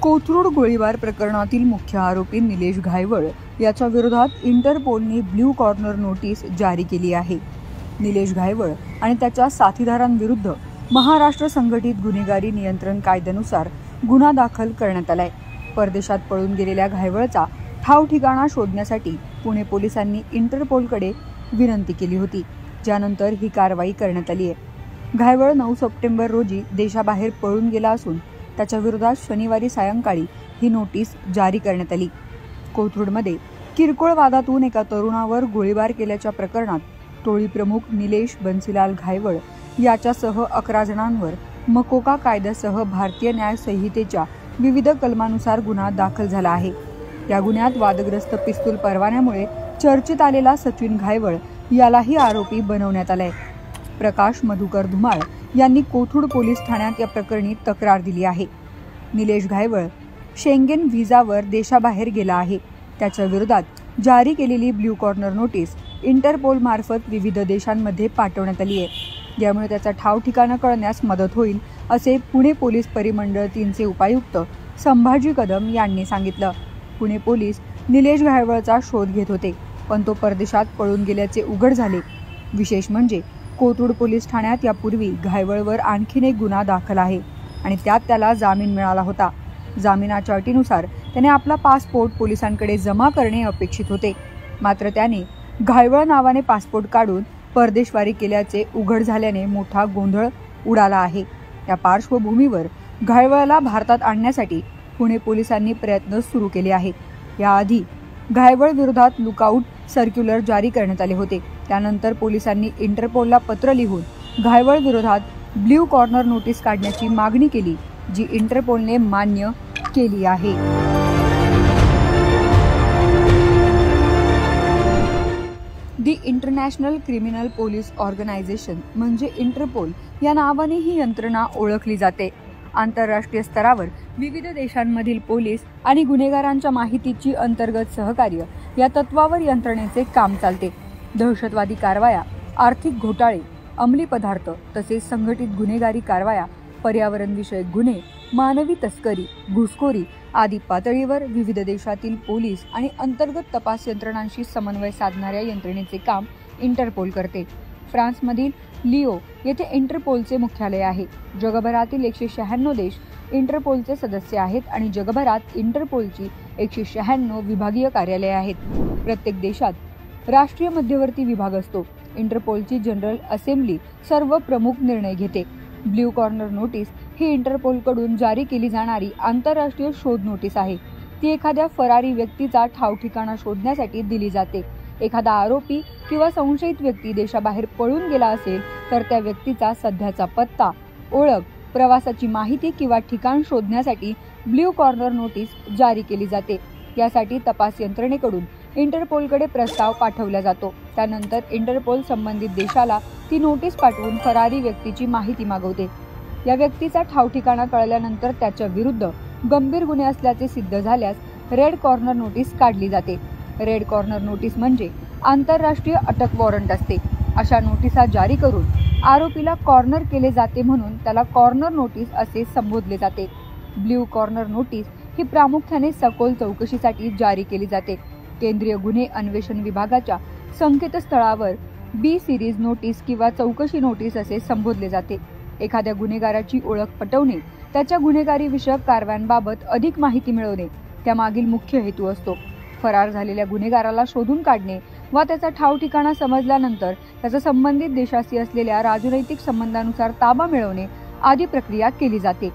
कोथरूड गोळीबार प्रकरणातील मुख्य आरोपी निलेश घायवळ याच्या विरोधात इंटरपोलने ब्ल्यू कॉर्नर नोटीस जारी केली आहे। निलेश घायवळ आणि त्याच्या साथीदारांविरुद्ध महाराष्ट्र संघटित गुन्हेगारी नियंत्रण कायद्यानुसार गुन्हा दाखल करण्यात आलाय। परदेशात पळून गेलेल्या घायवळचा ठाव ठिकाणा शोधण्यासाठी पुणे पोलिसांनी इंटरपोलकडे विनंती केली होती, ज्यानंतर ही कारवाई करण्यात आली आहे। घायवळ 9 सप्टेंबर रोजी देशाबाहेर पळून गेला असून त्याच्या विरोधात शनिवारी सायंकाळी ही नोटीस जारी करण्यात आली। कोथरूडमध्ये किरकोळ वादातून एका तरुणावर गोळीबार केल्याच्या प्रकरणात टोळी प्रमुख निलेश बन्सीलाल घायवळ याच्यासह 11 जणांवर मकोका कायद्यासह भारतीय न्याय संहितेच्या विविध कलमानुसार गुन्हा दाखल झाला आहे। या गुन्ह्यात वादग्रस्त पिस्तूल परवान्यामुळे चर्चेत आलेला सचिन घायवळ यालाही आरोपी बनवण्यात आलाय। प्रकाश मधुकर धुमाळ यांनी कोथरूड पोलीस ठाण्यात या प्रकरणी तक्रार दिली आहे। निलेश घायवळ शेंगेन व्हिसावर देशाबाहेर गेला आहे। त्याच्या विरोधात जारी केलेली ब्ल्यू कॉर्नर नोटीस इंटरपोल मार्फत विविध देशांमध्ये पाठवण्यात आली आहे। यामुळे त्याचा ठाव ठिकाणा कळण्यास मदत होईल असे पुणे पोलीस परिमंडळ 3चे उपायुक्त संभाजी कदम यांनी सांगितलं। पुणे पोलीस निलेश घायवळचा शोध घेत होते, पण तो परदेशात पळून गेल्याचे उघड झाले। विशेष म्हणजे कोथरूड पोलीस ठाण्यात यापूर्वी घायवळवर आणखीन एक गुन्हा दाखल आहे आणि त्यात त्याला जामीन मिळाला होता। जामिनाच्या अटीनुसार त्याने आपला पासपोर्ट पोलिसांकडे जमा करणे अपेक्षित होते, मात्र त्याने घायवळ नावाने पासपोर्ट काढून परदेशवारी केल्याचे उघड झाल्याने मोठा गोंधळ उडाला आहे। या पार्श्वभूमीवर घायवळला भारतात आणण्यासाठी पुणे पोलिसांनी प्रयत्न सुरू केले आहेत। याआधी घायवळ विरोधात लुकआउट सर्क्युलर जारी करण्यात आले होते। त्यानंतर पोलिसांनी इंटरपोलला पत्र लिहून घायवळ विरोधात ब्ल्यू कॉर्नर नोटीस काढण्याची मागणी केली, जी इंटरपोलने मान्य केली आहे। दी इंटरनॅशनल क्रिमिनल पोलीस ऑर्गनायझेशन म्हणजे इंटरपोल या नावाने ही यंत्रणा ओळखली जाते। आंतरराष्ट्रीय स्तरावर विविध देशांमधील पोलीस आणि गुन्हेगारांच्या माहितीची अंतर्गत सहकार्य या तत्वावर यंत्रणेचे काम चालते। दहशतवादी कारवाया, आर्थिक घोटाळे, अंमली पदार्थ तसेच संघटित गुन्हेगारी कारवाया, पर्यावरण विषयक गुन्हे, मानवी तस्करी, घुसखोरी आदी पातळीवर विविध देशातील पोलीस आणि अंतर्गत तपास यंत्रणांशी समन्वय साधणाऱ्या यंत्रणेचे काम इंटरपोल करते। फ्रान्समधील लिओ येथे इंटरपोलचे मुख्यालय आहे। जगभरातील 196 देश इंटरपोलचे सदस्य आहेत आणि जगभरात इंटरपोलची 196 विभागीय कार्यालये आहेत। प्रत्येक देशात राष्ट्रीय मध्यवर्ती विभाग असतो। इंटरपोलची जनरल असेंब्ली सर्व प्रमुख निर्णय घेते। ब्ल्यू कॉर्नर नोटीस ही इंटरपोलकडून जारी केली जाणारी आंतरराष्ट्रीय शोध नोटीस आहे। ती एखाद्या फरारी व्यक्तीचा ठाव ठिकाणा शोधण्यासाठी दिली जाते। एखादा आरोपी किंवा संशयित व्यक्ती देशाबाहेर पळून गेला असेल तर त्या व्यक्तीचा सध्याचा पत्ता, ओळख, प्रवासाची माहिती किंवा ठिकाण शोधण्यासाठी ब्ल्यू कॉर्नर नोटीस जारी केली जाते। यासाठी तपास यंत्रणेकडून इंटरपोलकडे प्रस्ताव पाठवला जातो। त्यानंतर इंटरपोल संबंधित देशाला ती नोटीस पाठवून फरारी व्यक्तीची माहिती मागवते। या व्यक्तीचा ठाव ठिकाणा कळल्यानंतर त्याच्या विरुद्ध गंभीर गुन्हे असल्याचे सिद्ध झाल्यास रेड कॉर्नर नोटीस काढली जाते। रेड कॉर्नर नोटीस म्हणजे आंतरराष्ट्रीय अटक वॉरंट असते। अशा नोटिसा जारी करून आरोपीला कॉर्नर केले जाते, म्हणून त्याला कॉर्नर नोटीस असे संबोधले जाते। ब्ल्यू कॉर्नर नोटीस ही प्रामुख्याने सखोल चौकशीसाठी जारी केली जाते। केंद्रीय गुन्हे अन्वेषण विभागाच्या संकेतस्थळावर बी सिरीज नोटीस किंवा चौकशी नोटीस असे संबोधले जाते। एखाद्या गुन्हेगाराची ओळख पटवणे, त्याच्या गुन्हेगारी विषयक कारवायांबाबत अधिक माहिती मिळवणे त्यामागील मुख्य हेतू असतो। फरार झालेल्या गुन्हेगाराला शोधून काढणे व त्याचा ठाव ठिकाणा समजल्यानंतर त्याचा संबंधित देशाशी असलेल्या राजनैतिक संबंधानुसार ताबा मिळवणे आदी प्रक्रिया केली जाते।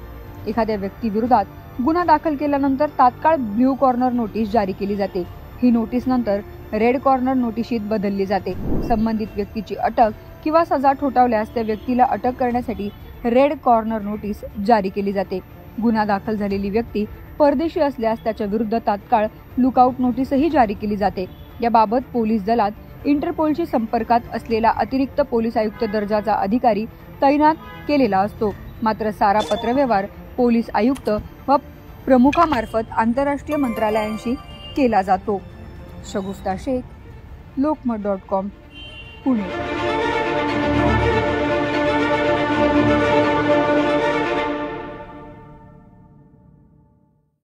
एखाद्या व्यक्तीविरोधात गुन्हा दाखल केल्यानंतर तात्काळ ब्ल्यू कॉर्नर नोटीस जारी केली जाते। ही नोटीस नंतर रेड कॉर्नर नोटिशीत बदलली जाते। संबंधित व्यक्तीची अटक किंवा सजा ठोठावल्यास त्या व्यक्तीला अटक करण्यासाठी रेड कॉर्नर नोटीस जारी केली जाते। गुन्हा दाखल झालेली व्यक्ती परदेशी असल्यास त्याच्या विरुद्ध तात्काळ लुकआउट नोटीसही जारी केली जाते। याबाबत पोलीस दलात इंटरपोलशी संपर्कात असलेला अतिरिक्त पोलीस आयुक्त दर्जाचा अधिकारी तैनात केलेला असतो। मात्र सारा पत्रव्यवहार पोलीस आयुक्त व प्रमुखामार्फत आंतरराष्ट्रीय मंत्रालयांशी केला जातो। शगुफ्ता शेख, लोकमत.com, पुणे।